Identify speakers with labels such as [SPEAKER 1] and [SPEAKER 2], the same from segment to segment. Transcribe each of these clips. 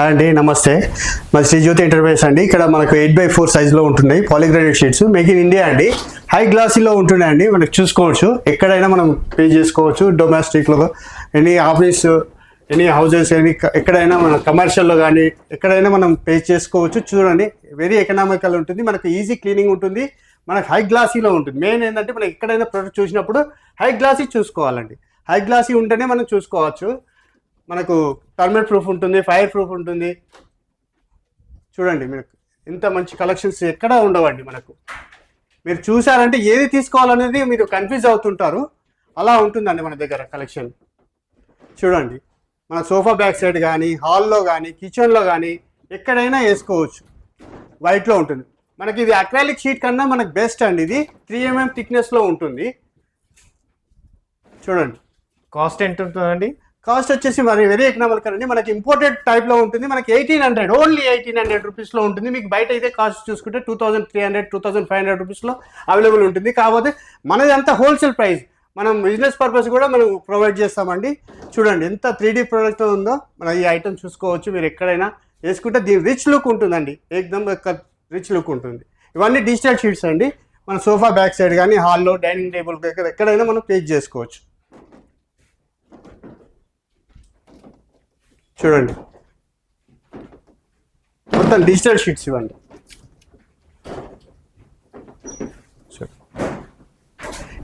[SPEAKER 1] Hi అండి, నమస్తే. మా శ్రీ జ్యోతి ఎంటర్ప్రైజెస్ అండి. ఇక్కడ మనకు 8x4 సైజులో ఉంటున్నాయి polygranite sheets. Make in India అండి. హై గ్లాసీలో ఉంటున్నాయండి. మనకు చూసుకోవచ్చు, ఎక్కడైనా మనం పే చేసుకోవచ్చు. డొమెస్టిక్లో, ఎనీ ఆఫీస్, ఎనీ హౌజెస్, ఎక్కడైనా మన కమర్షియల్లో కానీ ఎక్కడైనా మనం పే చేసుకోవచ్చు. చూడండి, వెరీ ఎకనామికల్ ఉంటుంది. మనకు ఈజీ క్లీనింగ్ ఉంటుంది. మనకు హై గ్లాసీలో ఉంటుంది. మెయిన్ ఏంటంటే మనం ఎక్కడైనా ప్రొడక్ట్ చూసినప్పుడు హై గ్లాసీ చూసుకోవాలండి. హై గ్లాసీ ఉంటేనే మనం చూసుకోవచ్చు. మనకు టర్మేట్ ప్రూఫ్ ఉంటుంది, ఫైర్ ప్రూఫ్ ఉంటుంది. చూడండి, మీకు ఇంత మంచి కలెక్షన్స్ ఎక్కడా ఉండవండి. మనకు మీరు చూసారంటే ఏది తీసుకోవాలనేది మీరు కన్ఫ్యూజ్ అవుతుంటారు. అలా ఉంటుందండి మన దగ్గర కలెక్షన్. చూడండి, మన సోఫా బ్యాక్ సైడ్ కానీ, హాల్లో కానీ, కిచెన్లో కానీ ఎక్కడైనా వేసుకోవచ్చు. వైట్లో ఉంటుంది. మనకి ఇది అక్రాలిక్ షీట్ కన్నా మనకు బెస్ట్ అండి. ఇది 3mm థిక్నెస్లో ఉంటుంది. చూడండి,
[SPEAKER 2] కాస్ట్ ఎంత ఉంటుందండి?
[SPEAKER 1] కాస్ట్ వచ్చేసి మరి వెరీ ఎకనామికల్ అండి. మనకి ఇంపోర్టెడ్ టైప్లో ఉంటుంది. మనకి 1800, ఓన్లీ 1800 రూపీస్లో ఉంటుంది. మీకు బయట అయితే కాస్ట్ చూసుకుంటే 2300, 2500 రూపీస్లో అవైలబుల్ ఉంటుంది. కాకపోతే మనది అంతా హోల్సేల్ ప్రైస్. మనం బిజినెస్ పర్పస్ కూడా మనం ప్రొవైడ్ చేస్తామండి. చూడండి, ఎంత 3D ప్రోడక్ట్ ఉందో. మన ఈ ఐటమ్ చూసుకోవచ్చు. మీరు ఎక్కడైనా వేసుకుంటే దీని రిచ్ లుక్ ఉంటుందండి. ఏకదమ్ రిచ్ లుక్ ఉంటుంది. ఇవన్నీ డిజిటల్ షీట్స్ అండి. మన సోఫా బ్యాక్ సైడ్ కానీ, హాల్లో, డైనింగ్ టేబుల్ దగ్గర ఎక్కడైనా మనం పేజ్ చేసుకోవచ్చు. చూడండి, మొత్తం డిజిటల్ షీట్స్ ఇవ్వండి.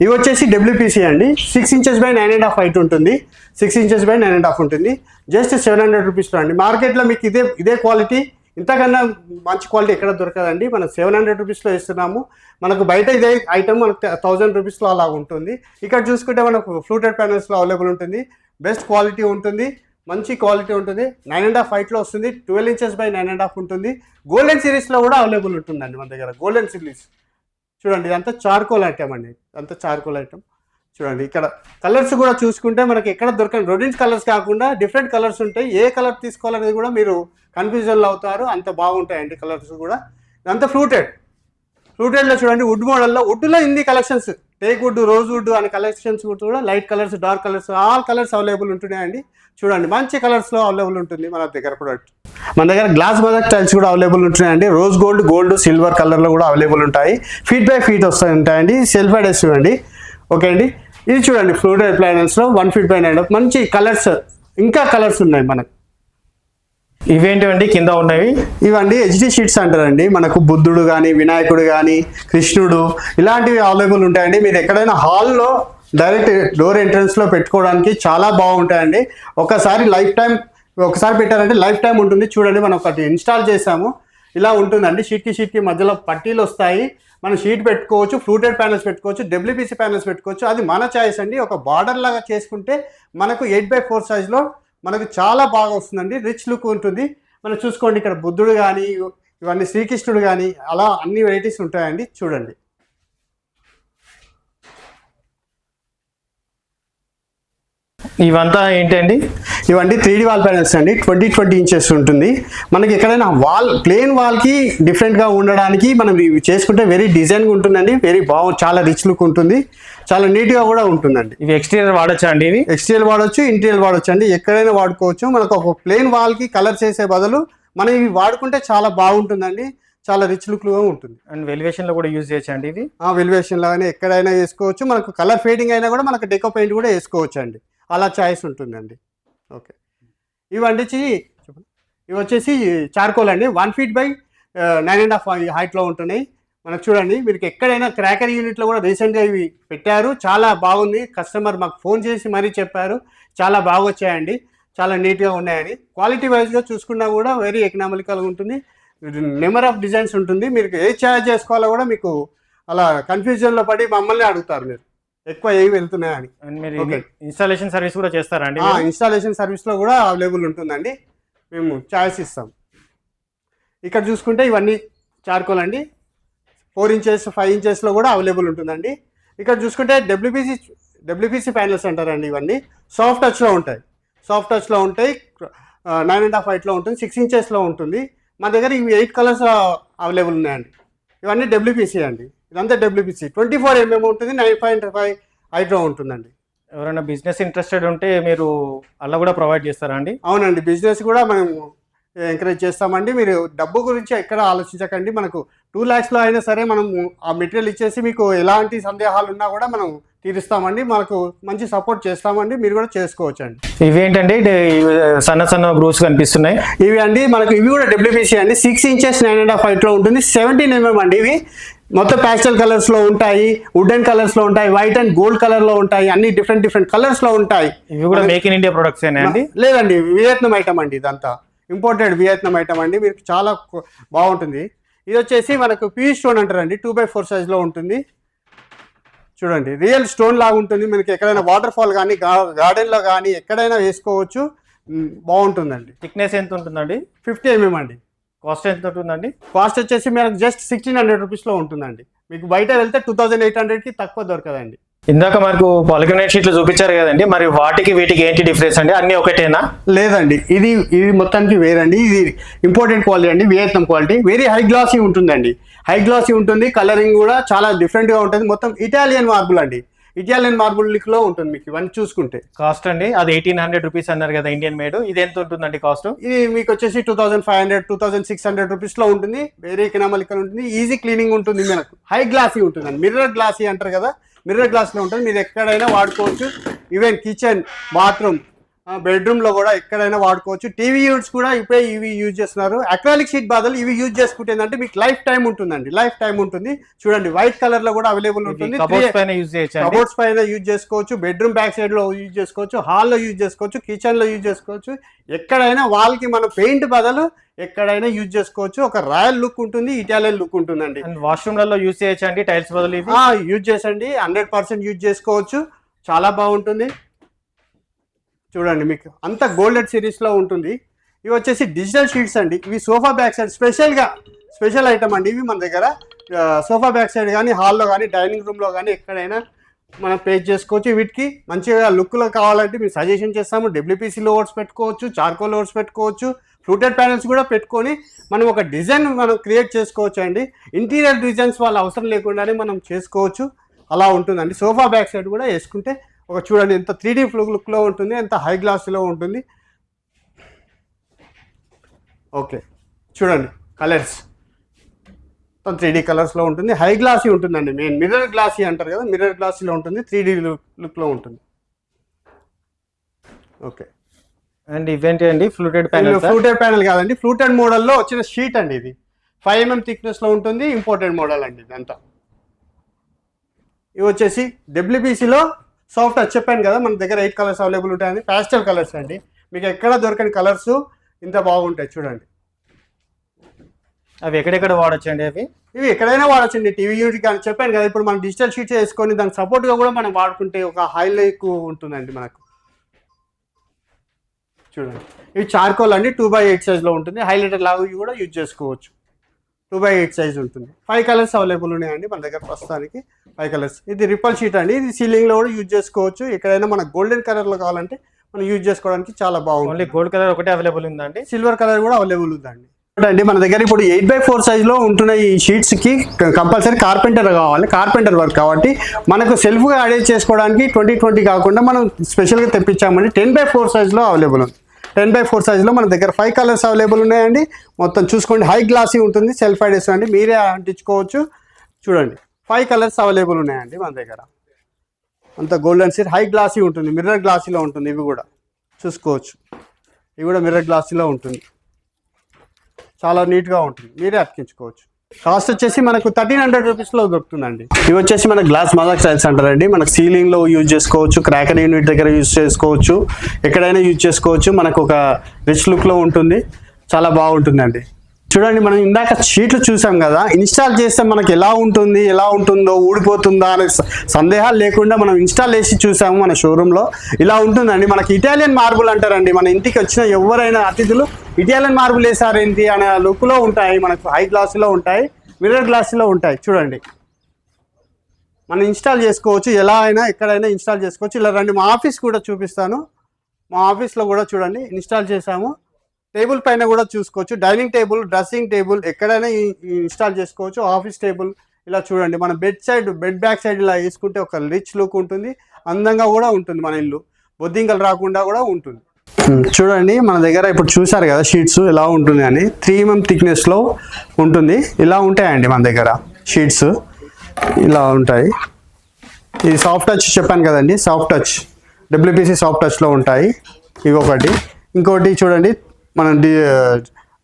[SPEAKER 1] ఇవి వచ్చేసి WPC అండి. 6 inches by 9.5 హైట్ ఉంటుంది. 6 inches by 9.5 ఉంటుంది. జస్ట్ 700 రూపీస్లో అండి. మార్కెట్లో మీకు ఇదే క్వాలిటీ, ఇంతకన్నా మంచి క్వాలిటీ ఎక్కడ దొరకదండి. మనం 700 రూపీస్లో ఇస్తున్నాము. మనకు బయట ఇదే ఐటమ్ మనకు 1000 రూపీస్లో అలా ఉంటుంది. ఇక్కడ చూసుకుంటే మనకు ఫ్లూటెడ్ ప్యానల్స్లో అవైలబుల్ ఉంటుంది. బెస్ట్ క్వాలిటీ ఉంటుంది, మంచి క్వాలిటీ ఉంటుంది. 9.5 హైట్లో వస్తుంది. 12 inches by 9.5 ఉంటుంది. గోల్డెన్ సిరీస్లో కూడా అవైలబుల్ ఉంటుందండి మన దగ్గర. గోల్డెన్ సిరీస్ చూడండి, ఇదంతా చార్కోల్ ఐటమ్ అండి. అంతా చార్కోల్ ఐటమ్. చూడండి, ఇక్కడ కలర్స్ కూడా చూసుకుంటే మనకి ఎక్కడ దొరకని రొటీన్స్ కలర్స్ కాకుండా డిఫరెంట్ కలర్స్ ఉంటాయి. ఏ కలర్ తీసుకోవాలనేది కూడా మీరు కన్ఫ్యూజన్లో అవుతారు. అంత బాగుంటాయండి కలర్స్ కూడా. ఇదంతా ఫ్లూటెడ్లో చూడండి, వుడ్ మోడల్లో. వుడ్లో ఇన్ని collections, teak wood, rose would అనే కలెక్షన్స్ కూడా light colours, dark colours, all colours available ఉంటున్నాయండి. చూడండి, మంచి కలర్స్లో అవైలబుల్ ఉంటుంది మన దగ్గర ప్రొడక్ట్. మన దగ్గర గ్లాస్ బజాక్ టైల్స్ కూడా అవైలబుల్ ఉంటున్నాయండి. రోజ్ గోల్డ్, సిల్వర్ కలర్లో కూడా అవైలబుల్ ఉంటాయి. ఫీట్ బై ఫీట్ ఉంటాయండి. సెల్ఫ్ అడ్హెసివ్ అండి. ఓకే అండి. ఇది చూడండి, ఫ్లూటెడ్ ప్యానల్స్లో 1 feet by 9.5 మంచి కలర్స్. ఇంకా కలర్స్ ఉన్నాయి మనకు.
[SPEAKER 2] ఇవేంటివండి కింద ఉన్నవి?
[SPEAKER 1] ఇవండి HD షీట్స్ అంటారండి. మనకు బుద్ధుడు కానీ, వినాయకుడు కానీ, కృష్ణుడు ఇలాంటివి అవైలబుల్ ఉంటాయండి. మీరు ఎక్కడైనా హాల్లో డైరెక్ట్ డోర్ ఎంట్రన్స్లో పెట్టుకోవడానికి చాలా బాగుంటాయండి. ఒకసారి పెట్టారంటే లైఫ్ టైం ఉంటుంది. చూడండి, మనం ఒకటి ఇన్స్టాల్ చేసాము. ఇలా ఉంటుందండి. షీట్కి మధ్యలో పట్టీలు వస్తాయి. మనం షీట్ పెట్టుకోవచ్చు, ఫ్లూటెడ్ ప్యానల్స్ పెట్టుకోవచ్చు, WPC ప్యానల్స్ పెట్టుకోవచ్చు. అది మన చాయిస్ అండి. ఒక బార్డర్ లాగా చేసుకుంటే మనకు 8x4 సైజులో మనకు చాలా బాగా వస్తుందండి. రిచ్ లుక్ ఉంటుంది. మనం చూసుకోండి, ఇక్కడ బుద్ధుడు కానీ, ఇవన్నీ శ్రీకృష్ణుడు కానీ, అలా అన్ని వెరైటీస్ ఉంటాయండి. చూడండి,
[SPEAKER 2] ఇవంతా ఏంటండి?
[SPEAKER 1] ఇవన్నీ 3D వాల్ ప్యానల్స్ అండి. 20 inches ఉంటుంది. మనకి ఎక్కడైనా ప్లేన్ వాల్కి డిఫరెంట్గా ఉండడానికి మనం ఇవి చేసుకుంటే వెరీ డిజైన్గా ఉంటుందండి. వెరీ చాలా రిచ్ లుక్ ఉంటుంది. చాలా నీట్గా కూడా ఉంటుందండి.
[SPEAKER 2] ఇవి ఎక్స్టీరియర్ వాడచ్చా అండి? ఇవి
[SPEAKER 1] ఎక్స్టీరియర్ వాడచ్చు, ఇంటీరియర్ వాడచ్చు అండి. ఎక్కడైనా వాడుకోవచ్చు. మనకు ఒక ప్లేన్ వాల్కి కలర్ చేసే బదులు మనం ఇవి వాడుకుంటే చాలా బాగుంటుందండి. చాలా రిచ్ లుక్గా ఉంటుంది.
[SPEAKER 2] అండ్ వెలివేషన్లో కూడా యూజ్ చేయొచ్చు అండి ఇది?
[SPEAKER 1] వెలివేషన్ లాగానే ఎక్కడైనా వేసుకోవచ్చు. మనకు కలర్ ఫేడింగ్ అయినా కూడా మనకు డెకో పెయింట్ కూడా వేసుకోవచ్చు అండి. అలా చాయిస్ ఉంటుందండి. ఓకే, ఇవి వచ్చేసి చార్కోల్ అండి. 1 feet by 9.5 హైట్లో ఉంటున్నాయి. మనకు చూడండి, మీరు ఎక్కడైనా క్రాకర్ యూనిట్లో కూడా రీసెంట్గా ఇవి పెట్టారు. చాలా బాగుంది. కస్టమర్ మాకు ఫోన్ చేసి మరీ చెప్పారు, చాలా బాగా వచ్చాయండి, చాలా నీట్గా ఉన్నాయని. క్వాలిటీ వైజ్గా చూసుకున్నా కూడా వెరీ ఎకనామికల్గా ఉంటుంది. నెంబర్ ఆఫ్ డిజైన్స్ ఉంటుంది. మీరు ఏ ఛార్జ్ చేసుకోవాలో కూడా మీకు అలా కన్ఫ్యూజన్లో పడి మమ్మల్ని అడుగుతారు మీరు ఎక్కువ ఏవి వెళ్తున్నాయని.
[SPEAKER 2] మీరు ఇన్స్టాలేషన్ సర్వీస్ కూడా చేస్తారా అండి?
[SPEAKER 1] ఇన్స్టాలేషన్ సర్వీస్లో కూడా అవైలబుల్ ఉంటుందండి. మేము ఛాయిస్ ఇస్తాం. ఇక్కడ చూసుకుంటే ఇవన్నీ చార్కోల్ అండి. 4 inches, 5 inchesలో కూడా అవైలబుల్ ఉంటుందండి. ఇక్కడ చూసుకుంటే WPC ప్యానల్స్ అంటారండి. ఇవన్నీ సాఫ్ట్ టచ్లో ఉంటాయి. 9.5 హైట్లో ఉంటుంది. 6 inchesలో ఉంటుంది. మన దగ్గర ఇవి 8 కలర్స్ అవైలబుల్ ఉన్నాయండి. ఇవన్నీ WPC అండి. ఇదంతా WPC 24 mm ఉంటుంది. 9.5 హైట్లో ఉంటుందండి.
[SPEAKER 2] ఎవరైనా బిజినెస్ ఇంట్రెస్టెడ్ ఉంటే మీరు అలా కూడా ప్రొవైడ్ చేస్తారా అండి?
[SPEAKER 1] అవునండి, బిజినెస్ కూడా మనం ఎంకరేజ్ చేస్తామండి. మీరు డబ్బు గురించి ఎక్కడ ఆలోచించకండి. మనకు 2 lakhsలో అయినా సరే మనం ఆ మెటీరియల్ ఇచ్చేసి మీకు ఎలాంటి సందేహాలు ఉన్నా కూడా మనం తీరుస్తామండి. మనకు మంచి సపోర్ట్ చేస్తామండి. మీరు కూడా చేసుకోవచ్చు అండి.
[SPEAKER 2] ఇవేంటండి సన్న సన్న గ్రూవ్స్ కనిపిస్తున్నాయి.
[SPEAKER 1] ఇవి అండి మనకు ఇవి కూడా WPC అండి. 6 inches 9.5 height ఉంటుంది. 17 mm అండి. ఇవి మొత్తం ప్యాస్టల్ కలర్స్లో ఉంటాయి, వుడెన్ కలర్స్లో ఉంటాయి, వైట్ అండ్ గోల్డ్ కలర్లో ఉంటాయి, అన్ని డిఫరెంట్ కలర్స్లో ఉంటాయి.
[SPEAKER 2] ఇవి కూడా మేక్ ఇన్ ఇండియా ప్రొడక్ట్స్ అండి?
[SPEAKER 1] లేదండి, వియత్నాం ఐటమ్ అండి. ఇదంతా ఇంపోర్టెడ్ వియత్నాం ఐటమ్ అండి. మీకు చాలా బాగుంటుంది. ఇది వచ్చేసి మనకు పీ స్టోన్ అంటారండి. 2x4 సైజ్లో ఉంటుంది. చూడండి, రియల్ స్టోన్ లాగా ఉంటుంది. మనకి ఎక్కడైనా వాటర్ ఫాల్ కానీ గార్డెన్లో కానీ ఎక్కడైనా వేసుకోవచ్చు. బాగుంటుందండి.
[SPEAKER 2] థిక్నెస్ ఎంత ఉంటుందండి?
[SPEAKER 1] 50 mm అండి.
[SPEAKER 2] కాస్ట్ ఎంత ఉంటుందండి?
[SPEAKER 1] కాస్ట్ వచ్చేసి మనకు జస్ట్ 1600 రూపీస్లో ఉంటుందండి. మీకు బయట వెళ్తే 2800కి తక్కువ దొరకదండి.
[SPEAKER 2] ఇందాక మనకు పాలిగ్రానైట్ షీట్లు చూపించారు కదండి, మరి వాటికి వీటికి ఏంటి డిఫరెన్స్ అండి? అన్ని ఒకటేనా?
[SPEAKER 1] లేదండి, ఇది మొత్తానికి వేరండి. ఇది ఇంపోర్టెడ్ క్వాలిటీ అండి, Vietnam quality. Very high glossy ఉంటుందండి. హై గ్లాసీ ఉంటుంది. కలరింగ్ కూడా చాలా డిఫరెంట్గా ఉంటుంది. మొత్తం ఇటాలియన్ మార్బుల్ అండి. ఇటాలియన్ మార్బుల్ లిక్లో ఉంటుంది మీకు ఇవన్నీ చూసుకుంటే.
[SPEAKER 2] కాస్ట్ అండి అది 1800 రూపీస్ అన్నారు కదా, ఇండియన్ మేడ్. ఇది ఎంత ఉంటుందండి కాస్ట్?
[SPEAKER 1] ఇది మీకు వచ్చేసి 2500 2600 రూపీస్లో ఉంటుంది. వెరీ ఎకనామికల్ ఉంటుంది. ఈజీ క్లీనింగ్ ఉంటుంది. మనకు హై గ్లాసీ ఉంటుందండి. మిర్రర్ గ్లాసీ అంటారు కదా, మిర్రర్ గ్లాస్లో ఉంటుంది. మీరు ఎక్కడైనా వాడుకోవచ్చు. ఈవెన్ కిచెన్, బాత్రూమ్, బెడ్రూమ్లో కూడా ఎక్కడైనా వాడుకోవచ్చు. టీవీ యూనిట్స్ కూడా ఇవే ఇవి యూజ్ చేస్తున్నారు. అక్రాలిక్ షీట్ బదులు ఇవి యూజ్ చేసుకుంటే ఏంటంటే మీకు లైఫ్ టైం ఉంటుందండి. లైఫ్ టైం ఉంటుంది. చూడండి, వైట్ కలర్లో కూడా అవైలబుల్ ఉంటుంది. కబోర్డ్స్ పైన యూజ్ చేసుకోవచ్చు. బెడ్రూమ్ బ్యాక్ సైడ్లో యూజ్ చేసుకోవచ్చు. హాల్లో యూజ్ చేసుకోవచ్చు. కిచెన్లో యూజ్ చేసుకోవచ్చు. ఎక్కడైనా వాల్కి మనం పెయింట్ బదులు ఎక్కడైనా యూజ్ చేసుకోవచ్చు. ఒక రాయల్ లుక్ ఉంటుంది, ఇటాలియన్ లుక్ ఉంటుందండి.
[SPEAKER 2] వాష్రూమ్లలో యూజ్ చేయొచ్చండి టైల్స్ బదులు?
[SPEAKER 1] యూజ్ చేసండి, 100% యూజ్ చేసుకోవచ్చు. చాలా బాగుంటుంది. చూడండి, మీకు అంత గోల్డెడ్ సిరీస్లో ఉంటుంది. ఇవి వచ్చేసి డిజిటల్ షీట్స్ అండి. ఇవి sofa back side special item అండి. ఇవి మన దగ్గర సోఫా బ్యాక్ సైడ్ కానీ, హాల్లో కానీ, డైనింగ్ రూమ్లో కానీ ఎక్కడైనా మనం పేజ్ చేసుకోవచ్చు. వీటికి మంచిగా లుక్లో కావాలంటే మేము సజెషన్ చేస్తాము. WPC లోవర్స్ పెట్టుకోవచ్చు, చార్కోల్ లోవర్స్ పెట్టుకోవచ్చు, ఫ్లూటెడ్ ప్యానల్స్ కూడా పెట్టుకొని మనం ఒక డిజైన్ మనం క్రియేట్ చేసుకోవచ్చు అండి. ఇంటీరియర్ డిజైన్స్ వాళ్ళ అవసరం లేకుండానే మనం చేసుకోవచ్చు. అలా ఉంటుందండి. సోఫా బ్యాక్ సైడ్ కూడా వేసుకుంటే ఒక చూడండి ఎంత 3D లుక్లో ఉంటుంది, ఎంత హై గ్లాస్లో ఉంటుంది. ఓకే, చూడండి కలర్స్ మొత్తం 3D కలర్స్లో ఉంటుంది. హై గ్లాసీ ఉంటుందండి. మెయిన్ మిర్రర్ గ్లాసీ అంటారు కదా, మిర్రర్ గ్లాసీలో ఉంటుంది. 3D లుక్లో ఉంటుంది. ఓకే,
[SPEAKER 2] అండ్ ఇవేంటి అండి? ఫ్లూటెడ్
[SPEAKER 1] ప్యానల్ కాదండి, ఫ్లూటెడ్ మోడల్లో వచ్చిన షీట్ అండి. ఇది 5 mm థిక్నెస్లో ఉంటుంది. ఇంపోర్టెడ్ మోడల్ అండి ఇదంతా. ఇవి వచ్చేసి WPCలో సాఫ్ట్ టచ్ చెప్పాను కదా, మన దగ్గర 8 కలర్స్ అవైలబుల్ ఉంటాయండి. ప్యాస్టల్ కలర్స్ అండి. మీకు ఎక్కడ దొరకని కలర్స్ ఇంత బాగుంటాయి. చూడండి,
[SPEAKER 2] అవి ఎక్కడెక్కడ వాడచ్చు అండి?
[SPEAKER 1] ఇవి ఎక్కడైనా వాడచ్చండి. టీవీ యూనిట్ కానీ చెప్పాను కదా, ఇప్పుడు మనం డిజిటల్ షీట్స్ వేసుకొని దానికి సపోర్ట్గా కూడా మనం వాడుకుంటే ఒక హైలైట్ ఉంటుందండి మనకు. చూడండి, ఇవి చార్కోల్ అండి. 2x8 సైజ్లో ఉంటుంది. హైలైటర్ లాగా కూడా యూజ్ చేసుకోవచ్చు. 2x8 సైజ్ ఉంటుంది. 5 కలర్స్ అవైలబుల్ ఉన్నాయండి మన దగ్గర ప్రస్తుతానికి. 5 కలర్స్. ఇది రిపల్ షీట్ అండి. ఇది సీలింగ్లో కూడా యూజ్ చేసుకోవచ్చు. ఎక్కడైనా మనకు గోల్డెన్ కలర్లో కావాలంటే మనం యూజ్ చేసుకోవడానికి చాలా బాగుంది.
[SPEAKER 2] ఓన్లీ గోల్డ్ కలర్ ఒకటే అవైలబుల్ ఉందండి?
[SPEAKER 1] సిల్వర్ కలర్ కూడా అవైలబుల్ ఉందండి. చూడండి, మన దగ్గర ఇప్పుడు 8x4 సైజ్లో ఉంటున్న ఈ షీట్స్కి కంపల్సరీ కార్పెంటర్ కావాలి. కార్పెంటర్ వర్క్ కాబట్టి మనకు సెల్ఫ్గా అరేంజ్ చేసుకోవడానికి 2020 కాకుండా మనం స్పెషల్గా తెప్పించామండి. 10x4 సైజ్లో అవైలబుల్ ఉంది. 10x4 సైజ్లో మన దగ్గర 5 కలర్స్ అవైలబుల్ ఉన్నాయండి. మొత్తం చూసుకోండి, హై గ్లాసీ ఉంటుంది. సెల్ఫ్ ఐడెస్ అండి, మీరే అంటించుకోవచ్చు. చూడండి, 5 కలర్స్ అవైలబుల్ ఉన్నాయండి మన దగ్గర. అంత గోల్డెన్ సీట్ హై గ్లాసీ ఉంటుంది. మిర్రర్ గ్లాసీలో ఉంటుంది. ఇవి కూడా చూసుకోవచ్చు. ఇవి కూడా మిర్రర్ గ్లాసీలో ఉంటుంది. చాలా నీట్గా ఉంటుంది. మీరే అతికించుకోవచ్చు. కాస్ట్ వచ్చేసి మనకు 1300 రూపీస్లో దొరుకుతుందండి. ఇవి వచ్చేసి మన గ్లాస్ మజాక్ టైల్స్ అంటారండి. మనకు సీలింగ్లో యూజ్ చేసుకోవచ్చు, క్రాకర్ యూనిట్ దగ్గర యూజ్ చేసుకోవచ్చు, ఎక్కడైనా యూజ్ చేసుకోవచ్చు. మనకు ఒక రిచ్ లుక్లో ఉంటుంది. చాలా బాగుంటుందండి. చూడండి, మనం ఇందాక షీట్లు చూసాం కదా, ఇన్స్టాల్ చేస్తే మనకి ఎలా ఉంటుందో, ఊడిపోతుందా అనే సందేహాలు లేకుండా మనం ఇన్స్టాల్ చేసి చూసాము మన షోరూంలో. ఇలా ఉంటుందండి. మనకి ఇటాలియన్ మార్బుల్ అంటారండి. మన ఇంటికి వచ్చిన ఎవరైనా అతిథులు ఇటాలియన్ మార్బుల్ వేసారేంటి అనే లుక్లో ఉంటాయి. మనకు హై గ్లాసులో ఉంటాయి, మిర్రర్ గ్లాసులో ఉంటాయి. చూడండి, మనం ఇన్స్టాల్ చేసుకోవచ్చు. ఎలా అయినా ఎక్కడైనా ఇన్స్టాల్ చేసుకోవచ్చు. ఇలా రండి, మా ఆఫీస్ కూడా చూపిస్తాను. మా ఆఫీస్లో కూడా చూడండి ఇన్స్టాల్ చేసాము. టేబుల్ పైన కూడా చూసుకోవచ్చు. డైనింగ్ టేబుల్, డ్రెస్సింగ్ టేబుల్ ఎక్కడైనా ఇన్స్టాల్ చేసుకోవచ్చు. ఆఫీస్ టేబుల్ ఇలా చూడండి. మన బెడ్ బ్యాక్ సైడ్ ఇలా వేసుకుంటే ఒక రిచ్ లుక్ ఉంటుంది. అందంగా కూడా ఉంటుంది. మన ఇల్లు బొద్దింకలు రాకుండా కూడా ఉంటుంది. చూడండి మన దగ్గర ఇప్పుడు చూసారు కదా షీట్స్ ఎలా ఉంటుంది అని 3 mm థిక్నెస్లో ఉంటుంది. ఇలా ఉంటాయండి మన దగ్గర షీట్స్, ఇలా ఉంటాయి. ఇది సాఫ్ట్ టచ్ చెప్పాను కదండి, సాఫ్ట్ టచ్ WPC సాఫ్ట్ టచ్లో ఉంటాయి. ఇవి ఒకటి. ఇంకోటి చూడండి మనం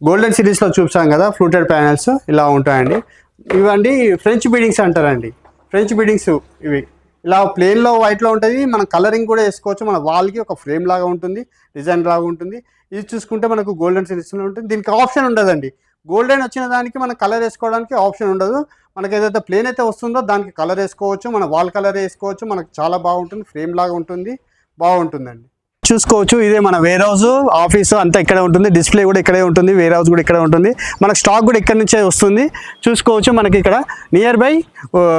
[SPEAKER 1] గోల్డెన్ సిరీస్లో చూసాం కదా ఫ్లూటెడ్ ప్యానెల్స్, ఇలా ఉంటాయండి. ఇవండి ఫ్రెంచ్ బీడింగ్స్ అంటారండి. ఫ్రెంచ్ బీడింగ్స్ ఇవి ఇలా ప్లేన్లో వైట్లో ఉంటుంది. మనం కలరింగ్ కూడా వేసుకోవచ్చు. మన వాల్కి ఒక ఫ్రేమ్ లాగా ఉంటుంది, డిజైన్ లాగా ఉంటుంది. ఇది చూసుకుంటే మనకు గోల్డెన్ సిరీస్లో ఉంటుంది. దీనికి ఆప్షన్ ఉండదండి. గోల్డెన్ వచ్చిన దానికి మనం కలర్ వేసుకోవడానికి ఆప్షన్ ఉండదు. మనకి ఏదైతే ప్లేన్ అయితే వస్తుందో దానికి కలర్ వేసుకోవచ్చు, మన వాల్ కలర్ వేసుకోవచ్చు. మనకు చాలా బాగుంటుంది, ఫ్రేమ్ లాగా ఉంటుంది, బాగుంటుందండి. చూసుకోవచ్చు ఇదే మన వేర్ హౌస్, ఆఫీసు అంతా ఇక్కడే ఉంటుంది. డిస్ప్లే కూడా ఇక్కడే ఉంటుంది, వేర్ హౌస్ కూడా ఇక్కడే ఉంటుంది. మనకు స్టాక్ కూడా ఇక్కడ నుంచే వస్తుంది. చూసుకోవచ్చు మనకి ఇక్కడ near by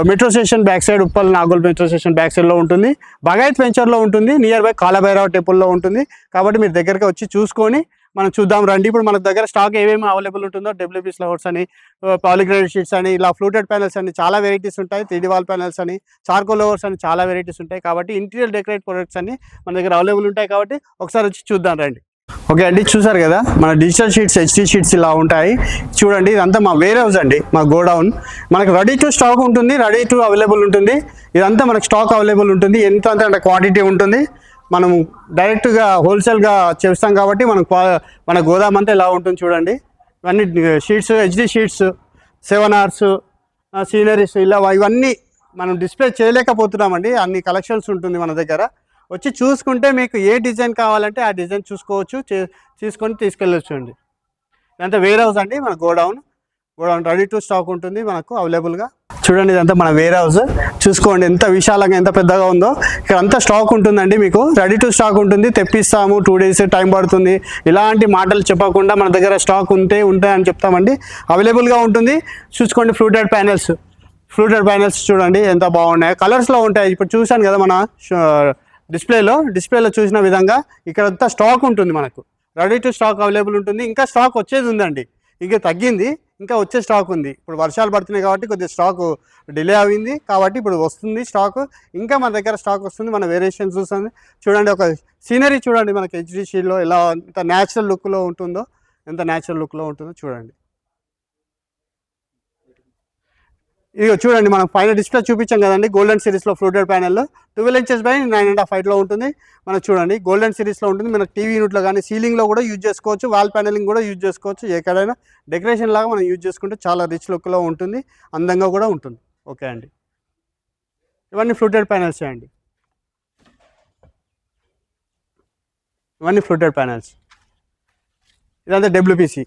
[SPEAKER 1] metro station back side, Uppal Nagole metro station back సైడ్లో ఉంటుంది. బగాయత్ వెంచర్లో ఉంటుంది, నియర్ బై కాలభైరవ టెంపుల్లో ఉంటుంది. కాబట్టి మీరు దగ్గరికి వచ్చి చూసుకొని మనం చూద్దాం రండి. ఇప్పుడు మన దగ్గర స్టాక్ ఏమేమి అవైలబుల్ ఉంటుందో WPC ఫ్లవర్స్ అని, పాలిగ్రేడెడ్ షీట్స్ అని, ఇలా ఫ్లూటెడ్ ప్యానెల్స్ అని చాలా వెరైటీస్ ఉంటాయి. 3D వాల్ ప్యానెల్స్ అని, చార్కోల్ లవర్స్ అని చాలా వెరైటీస్ ఉంటాయి. కాబట్టి ఇంటీరియర్ డెకరేట్ ప్రొడక్ట్స్ అన్ని మన దగ్గర అవైలబుల్ ఉంటాయి. కాబట్టి ఒకసారి వచ్చి చూద్దాం రండి. ఓకే అండి, చూసారు కదా మన డిజిటల్ షీట్స్, HD షీట్స్ ఇలా ఉంటాయి. చూడండి ఇదంతా మా వేర్ హౌస్ అండి, మా గోడౌన్. మనకు రెడీ టు స్టాక్ ఉంటుంది, రెడీ టు అవైలబుల్ ఉంటుంది. ఇదంతా మనకు స్టాక్ అవైలబుల్ ఉంటుంది. ఎంత అంటే క్వాంటిటీ ఉంటుంది. మనం డైరెక్ట్గా హోల్సేల్గా చేస్తాం కాబట్టి మన గోదాం అంతా ఇలా ఉంటుంది. చూడండి ఇవన్నీ sheets, HD sheets, 7 hours sceneries, ఇలా ఇవన్నీ మనం డిస్ప్లే చేయలేకపోతున్నామండి. అన్ని కలెక్షన్స్ ఉంటుంది మన దగ్గర. వచ్చి చూసుకుంటే మీకు ఏ డిజైన్ కావాలంటే ఆ డిజైన్ చూసుకోవచ్చు, తీసుకొని తీసుకెళ్ళొచ్చు అండి. ఇదంతా వేర్ హౌస్ అండి, మన గోడౌన్ రెడీ టు స్టాక్ ఉంటుంది మనకు అవైలబుల్గా. చూడండి ఇదంతా మన వేర్ హౌస్. చూసుకోండి ఎంత విశాలంగా, ఎంత పెద్దగా ఉందో. ఇక్కడ అంతా స్టాక్ ఉంటుందండి, మీకు రెడీ టు స్టాక్ ఉంటుంది. తెప్పిస్తాము, 2 days టైం పడుతుంది, ఇలాంటి మాటలు చెప్పకుండా మన దగ్గర స్టాక్ ఉంటాయని చెప్తామండి. అవైలబుల్గా ఉంటుంది. చూసుకోండి ఫ్లూటెడ్ ప్యానెల్స్ చూడండి ఎంత బాగున్నాయి, కలర్స్లో ఉంటాయి. ఇప్పుడు చూశాను కదా మన డిస్ప్లేలో చూసిన విధంగా ఇక్కడ అంతా స్టాక్ ఉంటుంది. మనకు రెడీ టు స్టాక్ అవైలబుల్ ఉంటుంది. ఇంకా స్టాక్ వచ్చేది ఉందండి, ఇంకా తగ్గింది, ఇంకా వచ్చే స్టాక్ ఉంది. ఇప్పుడు వర్షాలు పడుతున్నాయి కాబట్టి కొద్దిగా స్టాక్ డిలే అయింది, కాబట్టి ఇప్పుడు వస్తుంది స్టాక్. ఇంకా మన దగ్గర స్టాక్ వస్తుంది. మన వేరియేషన్ చూస్తుంది. చూడండి ఒక సీనరీ చూడండి మనకి HD షీట్లో ఎలా ఎంత న్యాచురల్ లుక్లో ఉంటుందో, చూడండి. ఇదిగో చూడండి మనం పైన డిస్ప్లే చూపించాం కదండి, గోల్డెన్ సిరీస్లో fluted panel 12 inches by 9.5 height ఉంటుంది. మనకు చూడండి గోల్డెన్ సిరీస్లో ఉంటుంది. మనకు టీవీ యూనిట్లో కానీ సీలింగ్లో కూడా యూజ్ చేసుకోవచ్చు, వాల్ ప్యానెలింగ్ కూడా యూజ్ చేసుకోవచ్చు. ఎక్కడైనా డెకరేషన్ లాగా మనం యూజ్ చేసుకుంటే చాలా రిచ్ లుక్లో ఉంటుంది, అందంగా కూడా ఉంటుంది. ఓకే అండి, ఇవన్నీ ఫ్లూటెడ్ ప్యానెల్స్ అండి. ఇదంతా WPC.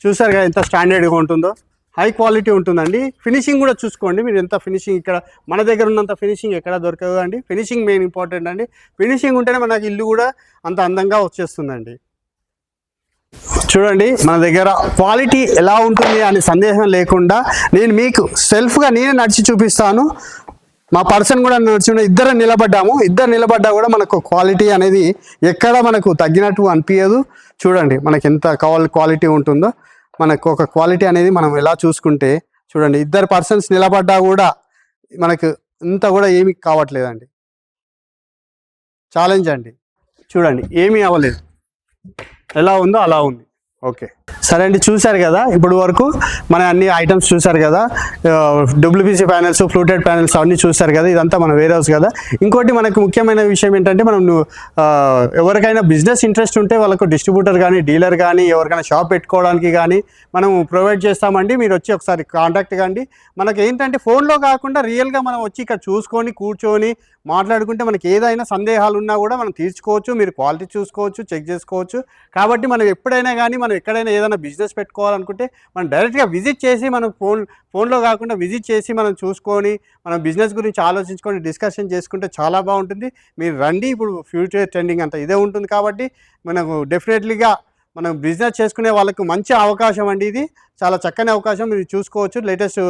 [SPEAKER 1] చూసారు కదా ఎంత స్టాండర్డ్గా ఉంటుందో, హై క్వాలిటీ ఉంటుందండి. ఫినిషింగ్ కూడా చూసుకోండి మీరు, ఎంత ఫినిషింగ్ ఇక్కడ మన దగ్గర ఉన్నంత ఫినిషింగ్ ఎక్కడ దొరకదు అండి. ఫినిషింగ్ మెయిన్ ఇంపార్టెంట్ అండి. ఫినిషింగ్ ఉంటేనే మనకి ఇల్లు కూడా అంత అందంగా వచ్చేస్తుందండి. చూడండి మన దగ్గర క్వాలిటీ ఎలా ఉంటుంది అనే సందేహం లేకుండా నేను మీకు సెల్ఫ్గా నేనే నడిచి చూపిస్తాను. మా పర్సన్ కూడా నడిచి ఇద్దరు నిలబడ్డా కూడా మనకు క్వాలిటీ అనేది ఎక్కడ మనకు తగ్గినట్టు అనిపించదు. చూడండి మనకి ఎంత క్వాలిటీ ఉంటుందో. మనకు ఒక క్వాలిటీ అనేది మనం ఎలా చూసుకుంటే చూడండి, 2 persons నిలబడ్డా కూడా మనకు ఇంత కూడా ఏమీ కావట్లేదండి. ఛాలెంజ్ అండి. చూడండి ఏమీ అవ్వలేదు, ఎలా ఉందో అలా ఉంది. ఓకే సరే అండి, చూశారు కదా ఇప్పుడు వరకు మన అన్ని ఐటమ్స్ చూశారు కదా. WPC ప్యానెల్స్, ఫ్లూటెడ్ ప్యానెల్స్ అన్నీ చూశారు కదా. ఇదంతా మన వేర్ హౌస్ కదా. ఇంకోటి మనకు ముఖ్యమైన విషయం ఏంటంటే, మనం ఎవరికైనా బిజినెస్ ఇంట్రెస్ట్ ఉంటే వాళ్ళకు డిస్ట్రిబ్యూటర్ కానీ, డీలర్ కానీ, ఎవరికైనా షాప్ పెట్టుకోవడానికి కానీ మనం ప్రొవైడ్ చేస్తామండి. మీరు వచ్చి ఒకసారి కాంటాక్ట్ కండి. మనకి ఏంటంటే ఫోన్లో కాకుండా రియల్గా మనం వచ్చి ఇక్కడ చూసుకొని కూర్చొని మాట్లాడుకుంటే మనకి ఏదైనా సందేహాలు ఉన్నా కూడా మనం తీర్చుకోవచ్చు. మీరు క్వాలిటీ చూసుకోవచ్చు, చెక్ చేసుకోవచ్చు. కాబట్టి మనం ఎప్పుడైనా కానీ మనం ఎక్కడైనా ఏదైనా బిజినెస్ పెట్టుకోవాలనుకుంటే మనం డైరెక్ట్గా విజిట్ చేసి, మనం ఫోన్లో కాకుండా విజిట్ చేసి మనం చూసుకొని మనం బిజినెస్ గురించి ఆలోచించుకొని డిస్కషన్ చేసుకుంటే చాలా బాగుంటుంది. మీరు రండి, ఇప్పుడు ఫ్యూచర్ ట్రెండింగ్ అంతా ఇదే ఉంటుంది. కాబట్టి మనకు డెఫినెట్లీగా మనం బిజినెస్ చేసుకునే వాళ్ళకు మంచి అవకాశం అండి. ఇది చాలా చక్కని అవకాశం, మీరు చూసుకోవచ్చు. లేటెస్ట్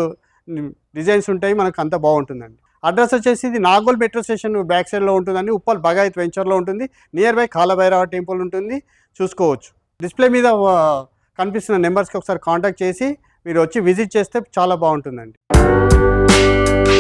[SPEAKER 1] డిజైన్స్ ఉంటాయి, మనకు అంతా బాగుంటుందండి. అడ్రస్ వచ్చేసి ఇది నాగోల్ మెట్రో స్టేషన్ బ్యాక్ సైడ్లో ఉంటుందండి. ఉప్పల్ బగాయత్ వెంచర్లో ఉంటుంది. నియర్ బై కాలభైరవ టెంపుల్ ఉంటుంది, చూసుకోవచ్చు. డిస్ప్లే మీద కనిపిస్తున్న నెంబర్స్కి ఒకసారి కాంటాక్ట్ చేసి మీరు వచ్చి విజిట్ చేస్తే చాలా బాగుంటుందండి.